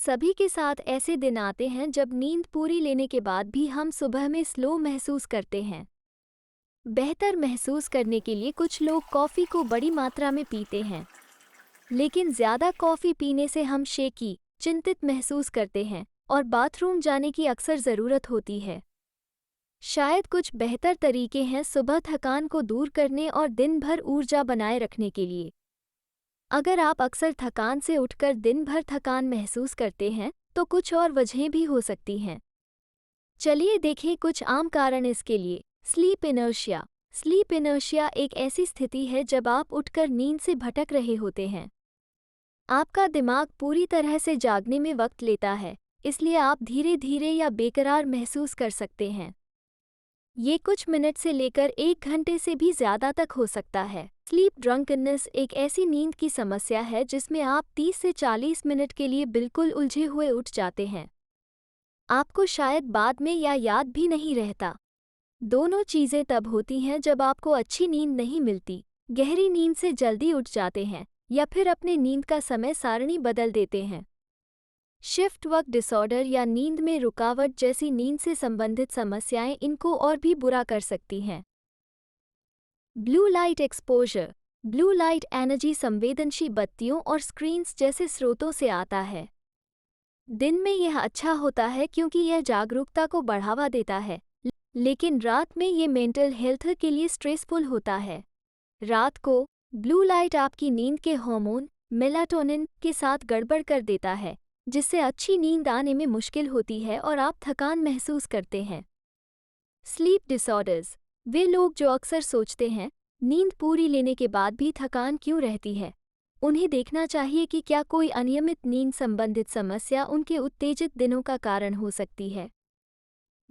सभी के साथ ऐसे दिन आते हैं जब नींद पूरी लेने के बाद भी हम सुबह में स्लो महसूस करते हैं। बेहतर महसूस करने के लिए कुछ लोग कॉफ़ी को बड़ी मात्रा में पीते हैं, लेकिन ज़्यादा कॉफ़ी पीने से हम शेकी, चिंतित महसूस करते हैं और बाथरूम जाने की अक्सर ज़रूरत होती है। शायद कुछ बेहतर तरीके हैं सुबह थकान को दूर करने और दिन भर ऊर्जा बनाए रखने के लिए। अगर आप अक्सर थकान से उठकर दिन भर थकान महसूस करते हैं, तो कुछ और वजहें भी हो सकती हैं। चलिए देखें कुछ आम कारण इसके लिए। Sleep inertia. स्लीप इनर्शिया एक ऐसी स्थिति है जब आप उठकर नींद से भटक रहे होते हैं। आपका दिमाग पूरी तरह से जागने में वक्त लेता है, इसलिए आप धीरे धीरे या बेकरार महसूस कर सकते हैं। ये कुछ मिनट से लेकर 1 घंटे से भी ज़्यादा तक हो सकता है। स्लीप ड्रंकनेस एक ऐसी नींद की समस्या है जिसमें आप 30 से 40 मिनट के लिए बिल्कुल उलझे हुए उठ जाते हैं। आपको शायद बाद में या याद भी नहीं रहता। दोनों चीज़ें तब होती हैं जब आपको अच्छी नींद नहीं मिलती, गहरी नींद से जल्दी उठ जाते हैं या फिर अपने नींद का समय सारणी बदल देते हैं। शिफ्ट वर्क डिसऑर्डर या नींद में रुकावट जैसी नींद से संबंधित समस्याएं इनको और भी बुरा कर सकती हैं। Blue light exposure. Blue light energy संवेदनशील बत्तियों और स्क्रीन्स जैसे स्रोतों से आता है। दिन में यह अच्छा होता है क्योंकि यह जागरूकता को बढ़ावा देता है, लेकिन रात में ये मेंटल हेल्थ के लिए स्ट्रेसफुल होता है। रात को ब्लू लाइट आपकी नींद के हार्मोन मेलाटोनिन के साथ गड़बड़ कर देता है, जिससे अच्छी नींद आने में मुश्किल होती है और आप थकान महसूस करते हैं। Sleep disorders. वे लोग जो अक्सर सोचते हैं, नींद पूरी लेने के बाद भी थकान क्यों रहती है। उन्हें देखना चाहिए कि क्या कोई अनियमित नींद संबंधित समस्या उनके उत्तेजित दिनों का कारण हो सकती है।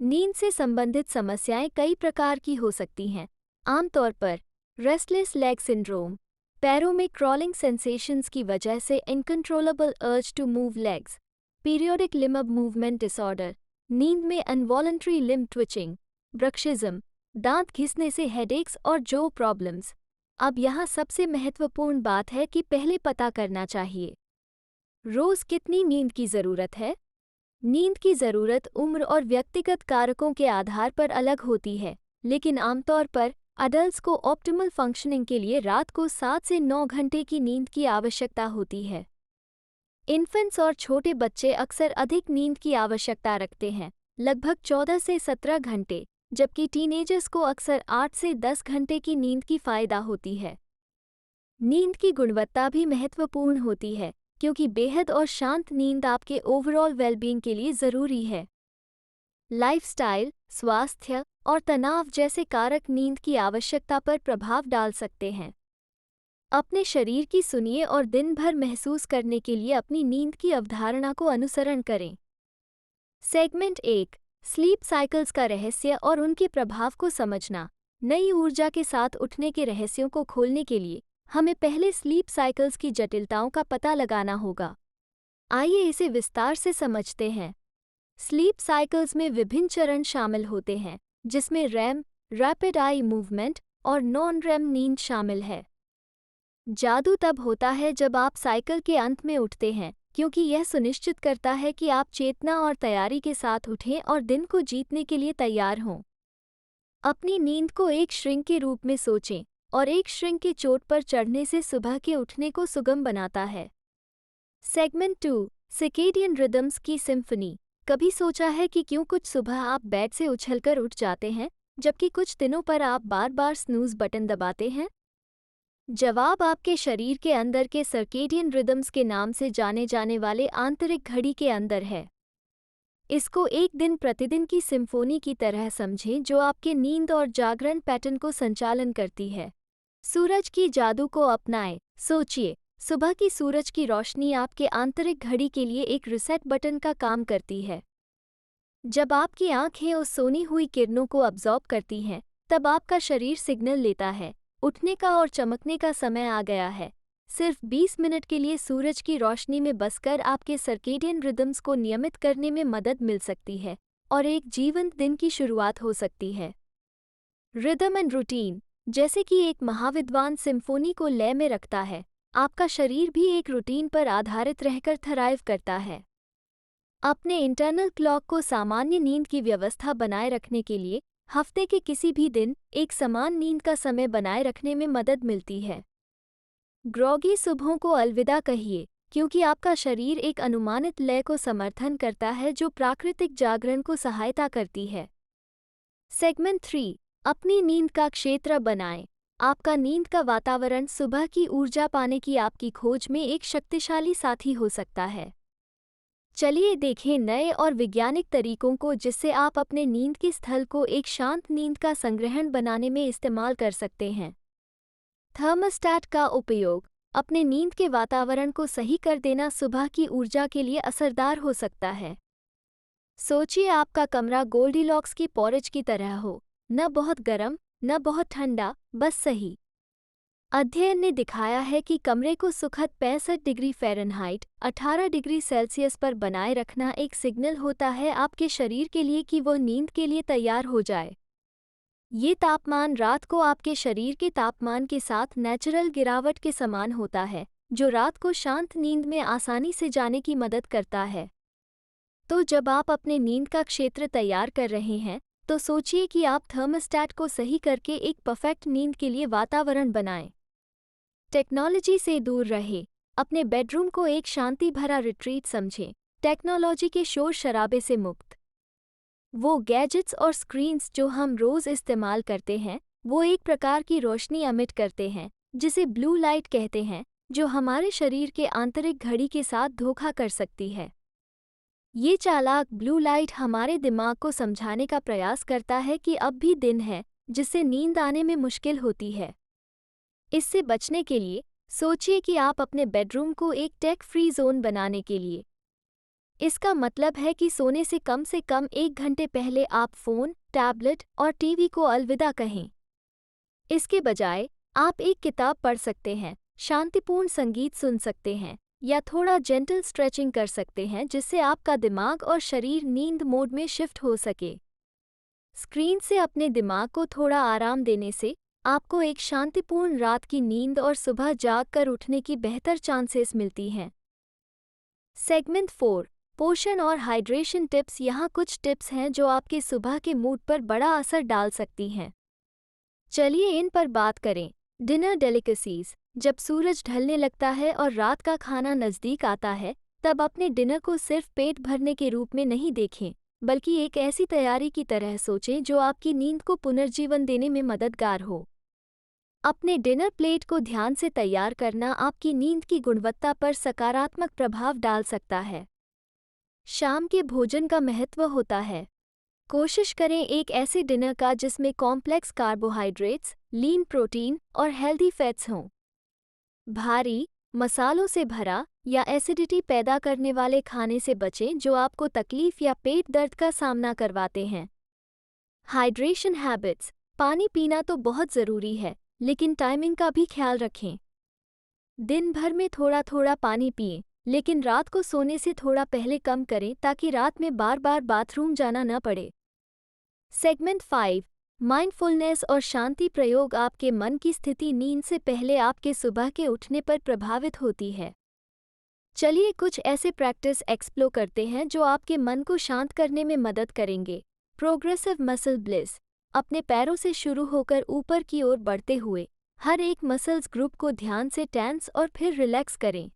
नींद से संबंधित समस्याएं कई प्रकार की हो सकती हैं। आमतौर पर रेस्टलेस लेग सिंड्रोम, पैरों में क्रॉलिंग सेंसेशंस की वजह से uncontrollable urge to move legs, periodic limb movement disorder, नींद में अनवॉलंटरी लिम्ब ट्विचिंग, ब्रक्शिज्म, दांत घिसने से हेडेक्स और जो प्रॉब्लम्स। अब यहाँ सबसे महत्वपूर्ण बात है कि पहले पता करना चाहिए, रोज़ कितनी नींद की ज़रूरत है। नींद की ज़रूरत उम्र और व्यक्तिगत कारकों के आधार पर अलग होती है, लेकिन आमतौर पर अडल्ट्स को ऑप्टिमल फंक्शनिंग के लिए रात को 7 से 9 घंटे की नींद की आवश्यकता होती है। इन्फेंट्स और छोटे बच्चे अक्सर अधिक नींद की आवश्यकता रखते हैं, लगभग 14 से 17 घंटे, जबकि टीनेजर्स को अक्सर 8 से 10 घंटे की नींद की फ़ायदा होती है। नींद की गुणवत्ता भी महत्वपूर्ण होती है, क्योंकि बेहद और शांत नींद आपके ओवरऑल वेलबींग के लिए ज़रूरी है। लाइफस्टाइल, स्वास्थ्य और तनाव जैसे कारक नींद की आवश्यकता पर प्रभाव डाल सकते हैं। अपने शरीर की सुनिए और दिन भर महसूस करने के लिए अपनी नींद की अवधारणा को अनुसरण करें। सेगमेंट 1, स्लीप साइकिल्स का रहस्य और उनके प्रभाव को समझना। नई ऊर्जा के साथ उठने के रहस्यों को खोलने के लिए हमें पहले स्लीप साइकिल्स की जटिलताओं का पता लगाना होगा। आइए इसे विस्तार से समझते हैं। स्लीप साइकिल्स में विभिन्न चरण शामिल होते हैं, जिसमें रैम, रैपिड आई मूवमेंट और नॉन रैम नींद शामिल है। जादू तब होता है जब आप साइकिल के अंत में उठते हैं, क्योंकि यह सुनिश्चित करता है कि आप चेतना और तैयारी के साथ उठें और दिन को जीतने के लिए तैयार हों। अपनी नींद को एक श्रिंक के रूप में सोचें, और एक श्रिंक के चोट पर चढ़ने से सुबह के उठने को सुगम बनाता है। सेगमेंट 2, सर्केडियन रिदम्स की सिम्फनी। कभी सोचा है कि क्यों कुछ सुबह आप बेड से उछलकर उठ जाते हैं, जबकि कुछ दिनों पर आप बार बार स्नूज बटन दबाते हैं? जवाब आपके शरीर के अंदर के सर्केडियन रिदम्स के नाम से जाने जाने वाले आंतरिक घड़ी के अंदर है। इसको एक दिन प्रतिदिन की सिम्फोनी की तरह समझें जो आपके नींद और जागरण पैटर्न को संचालन करती है। सूरज की जादू को अपनाएं। सोचिए, सुबह की सूरज की रोशनी आपके आंतरिक घड़ी के लिए एक रीसेट बटन का काम करती है। जब आपकी आंखें उस सोनी हुई किरणों को अब्जॉर्ब करती हैं, तब आपका शरीर सिग्नल लेता है, उठने का और चमकने का समय आ गया है। सिर्फ 20 मिनट के लिए सूरज की रोशनी में बसकर आपके सर्केडियन रिदम्स को नियमित करने में मदद मिल सकती है और एक जीवंत दिन की शुरुआत हो सकती है। Rhythm and routine. जैसे कि एक महाविद्वान सिम्फोनी को लय में रखता है, आपका शरीर भी एक रूटीन पर आधारित रहकर थराइव करता है। अपने इंटरनल क्लॉक को सामान्य नींद की व्यवस्था बनाए रखने के लिए हफ्ते के किसी भी दिन एक समान नींद का समय बनाए रखने में मदद मिलती है। ग्रॉगी सुबहों को अलविदा कहिए, क्योंकि आपका शरीर एक अनुमानित लय को समर्थन करता है जो प्राकृतिक जागरण को सहायता करती है। सेगमेंट 3, अपनी नींद का क्षेत्र बनाएं। आपका नींद का वातावरण सुबह की ऊर्जा पाने की आपकी खोज में एक शक्तिशाली साथी हो सकता है। चलिए देखें नए और वैज्ञानिक तरीकों को जिससे आप अपने नींद के स्थल को एक शांत नींद का संग्रहण बनाने में इस्तेमाल कर सकते हैं। थर्मोस्टैट का उपयोग। अपने नींद के वातावरण को सही कर देना सुबह की ऊर्जा के लिए असरदार हो सकता है। सोचिए आपका कमरा गोल्डीलॉक्स की पोरिज की तरह हो, न बहुत गर्म न बहुत ठंडा, बस सही। अध्ययन ने दिखाया है कि कमरे को सुखद 65 डिग्री फ़ारेनहाइट 18 डिग्री सेल्सियस पर बनाए रखना एक सिग्नल होता है आपके शरीर के लिए कि वो नींद के लिए तैयार हो जाए। ये तापमान रात को आपके शरीर के तापमान के साथ नेचुरल गिरावट के समान होता है, जो रात को शांत नींद में आसानी से जाने की मदद करता है। तो जब आप अपने नींद का क्षेत्र तैयार कर रहे हैं, तो सोचिए कि आप थर्मोस्टैट को सही करके एक परफेक्ट नींद के लिए वातावरण बनाएं। टेक्नोलॉजी से दूर रहे। अपने बेडरूम को एक शांति भरा रिट्रीट समझें, टेक्नोलॉजी के शोर शराबे से मुक्त। वो गैजेट्स और स्क्रीन्स जो हम रोज़ इस्तेमाल करते हैं, वो एक प्रकार की रोशनी एमिट करते हैं, जिसे ब्लू लाइट कहते हैं, जो हमारे शरीर के आंतरिक घड़ी के साथ धोखा कर सकती है। ये चालाक ब्लू लाइट हमारे दिमाग को समझाने का प्रयास करता है कि अब भी दिन है, जिससे नींद आने में मुश्किल होती है। इससे बचने के लिए सोचिए कि आप अपने बेडरूम को एक टेक फ्री जोन बनाने के लिए। इसका मतलब है कि सोने से कम 1 घंटे पहले आप फ़ोन, टैबलेट और टीवी को अलविदा कहें। इसके बजाय आप एक किताब पढ़ सकते हैं, शांतिपूर्ण संगीत सुन सकते हैं या थोड़ा जेंटल स्ट्रेचिंग कर सकते हैं जिससे आपका दिमाग और शरीर नींद मोड में शिफ्ट हो सके। स्क्रीन से अपने दिमाग को थोड़ा आराम देने से आपको एक शांतिपूर्ण रात की नींद और सुबह जाग कर उठने की बेहतर चांसेस मिलती हैं। सेगमेंट 4, पोषण और हाइड्रेशन टिप्स। यहाँ कुछ टिप्स हैं जो आपके सुबह के मूड पर बड़ा असर डाल सकती हैं। चलिए इन पर बात करें। Dinner delicacies. जब सूरज ढलने लगता है और रात का खाना नज़दीक आता है, तब अपने डिनर को सिर्फ पेट भरने के रूप में नहीं देखें, बल्कि एक ऐसी तैयारी की तरह सोचें जो आपकी नींद को पुनर्जीवन देने में मददगार हो। अपने डिनर प्लेट को ध्यान से तैयार करना आपकी नींद की गुणवत्ता पर सकारात्मक प्रभाव डाल सकता है। शाम के भोजन का महत्व होता है। कोशिश करें एक ऐसे डिनर का जिसमें कॉम्प्लेक्स कार्बोहाइड्रेट्स, लीन प्रोटीन और हेल्दी फैट्स हों। भारी, मसालों से भरा या एसिडिटी पैदा करने वाले खाने से बचें जो आपको तकलीफ या पेट दर्द का सामना करवाते हैं। Hydration habits. पानी पीना तो बहुत ज़रूरी है, लेकिन टाइमिंग का भी ख्याल रखें। दिन भर में थोड़ा थोड़ा पानी पिएं, लेकिन रात को सोने से थोड़ा पहले कम करें ताकि रात में बार बार बाथरूम जाना न पड़े। सेगमेंट 5, माइंडफुलनेस और शांति प्रयोग। आपके मन की स्थिति नींद से पहले आपके सुबह के उठने पर प्रभावित होती है। चलिए कुछ ऐसे प्रैक्टिस एक्सप्लोर करते हैं जो आपके मन को शांत करने में मदद करेंगे। Progressive muscle bliss. अपने पैरों से शुरू होकर ऊपर की ओर बढ़ते हुए हर एक मसल्स ग्रुप को ध्यान से टेंस और फिर रिलैक्स करें।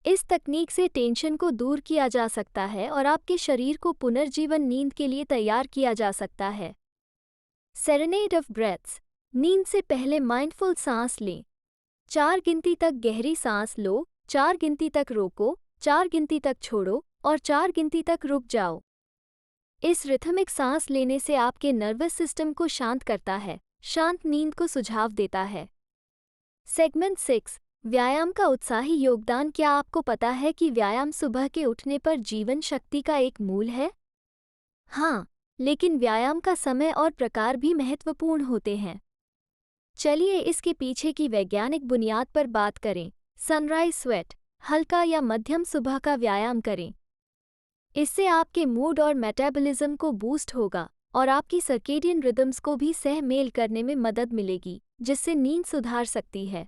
इस तकनीक से टेंशन को दूर किया जा सकता है और आपके शरीर को पुनर्जीवन नींद के लिए तैयार किया जा सकता है। Serenade of breaths. नींद से पहले माइंडफुल सांस लें। 4 गिनती तक गहरी सांस लो, 4 गिनती तक रोको, 4 गिनती तक छोड़ो और 4 गिनती तक रुक जाओ। इस रिथमिक सांस लेने से आपके नर्वस सिस्टम को शांत करता है, शांत नींद को सुझाव देता है। सेगमेंट 6, व्यायाम का उत्साही योगदान। क्या आपको पता है कि व्यायाम सुबह के उठने पर जीवन शक्ति का एक मूल है? हाँ, लेकिन व्यायाम का समय और प्रकार भी महत्वपूर्ण होते हैं। चलिए इसके पीछे की वैज्ञानिक बुनियाद पर बात करें। Sunrise sweat. हल्का या मध्यम सुबह का व्यायाम करें। इससे आपके मूड और मेटाबॉलिज्म को बूस्ट होगा और आपकी सर्केडियन रिदम्स को भी सह मेल करने में मदद मिलेगी, जिससे नींद सुधार सकती है।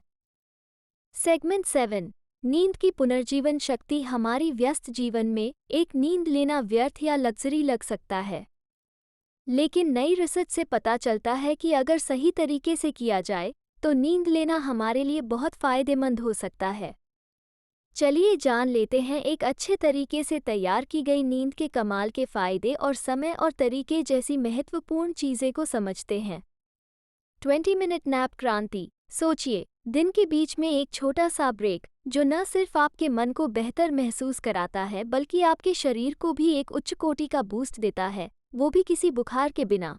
सेगमेंट 7, नींद की पुनर्जीवन शक्ति हमारी व्यस्त जीवन में एक नींद लेना व्यर्थ या लग्जरी लग सकता है, लेकिन नई रिसर्च से पता चलता है कि अगर सही तरीके से किया जाए तो नींद लेना हमारे लिए बहुत फ़ायदेमंद हो सकता है। चलिए जान लेते हैं एक अच्छे तरीके से तैयार की गई नींद के कमाल के फ़ायदे और समय और तरीके जैसी महत्वपूर्ण चीज़ें को समझते हैं। 20 मिनट नैप क्रांति। सोचिए, दिन के बीच में एक छोटा सा ब्रेक जो न सिर्फ आपके मन को बेहतर महसूस कराता है बल्कि आपके शरीर को भी एक उच्च कोटि का बूस्ट देता है, वो भी किसी बुखार के बिना।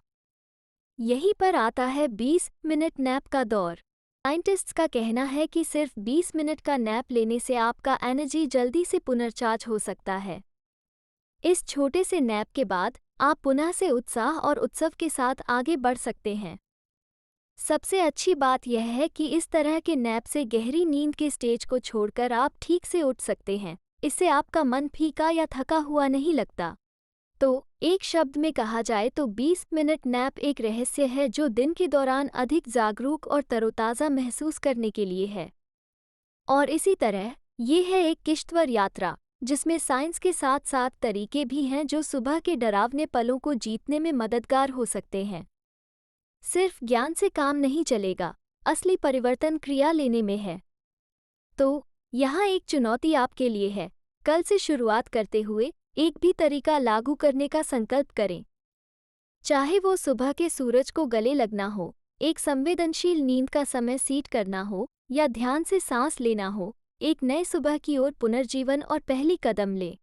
यहीं पर आता है 20 मिनट नैप का दौर। साइंटिस्ट्स का कहना है कि सिर्फ 20 मिनट का नैप लेने से आपका एनर्जी जल्दी से पुनर्चार्ज हो सकता है। इस छोटे से नैप के बाद आप पुनः से उत्साह और उत्सव के साथ आगे बढ़ सकते हैं। सबसे अच्छी बात यह है कि इस तरह के नैप से गहरी नींद के स्टेज को छोड़कर आप ठीक से उठ सकते हैं। इससे आपका मन फीका या थका हुआ नहीं लगता। तो एक शब्द में कहा जाए तो 20 मिनट नैप एक रहस्य है जो दिन के दौरान अधिक जागरूक और तरोताज़ा महसूस करने के लिए है। और इसी तरह ये है एक किश्तवर यात्रा जिसमें साइंस के साथ साथ तरीके भी हैं जो सुबह के डरावने पलों को जीतने में मददगार हो सकते हैं। सिर्फ ज्ञान से काम नहीं चलेगा, असली परिवर्तन क्रिया लेने में है। तो यहाँ एक चुनौती आपके लिए है। कल से शुरुआत करते हुए एक भी तरीका लागू करने का संकल्प करें। चाहे वो सुबह के सूरज को गले लगना हो, एक संवेदनशील नींद का समय सीट करना हो या ध्यान से सांस लेना हो, एक नए सुबह की ओर पुनर्जीवन और पहली कदम ले।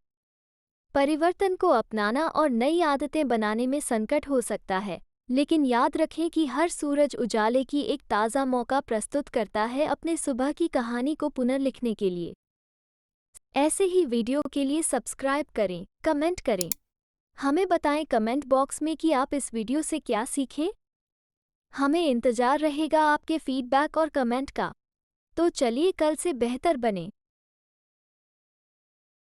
परिवर्तन को अपनाना और नई आदतें बनाने में संकट हो सकता है, लेकिन याद रखें कि हर सूरज उजाले की एक ताज़ा मौका प्रस्तुत करता है अपने सुबह की कहानी को पुनर्लिखने के लिए। ऐसे ही वीडियो के लिए सब्सक्राइब करें, कमेंट करें। हमें बताएं कमेंट बॉक्स में कि आप इस वीडियो से क्या सीखें। हमें इंतज़ार रहेगा आपके फीडबैक और कमेंट का। तो चलिए कल से बेहतर बने।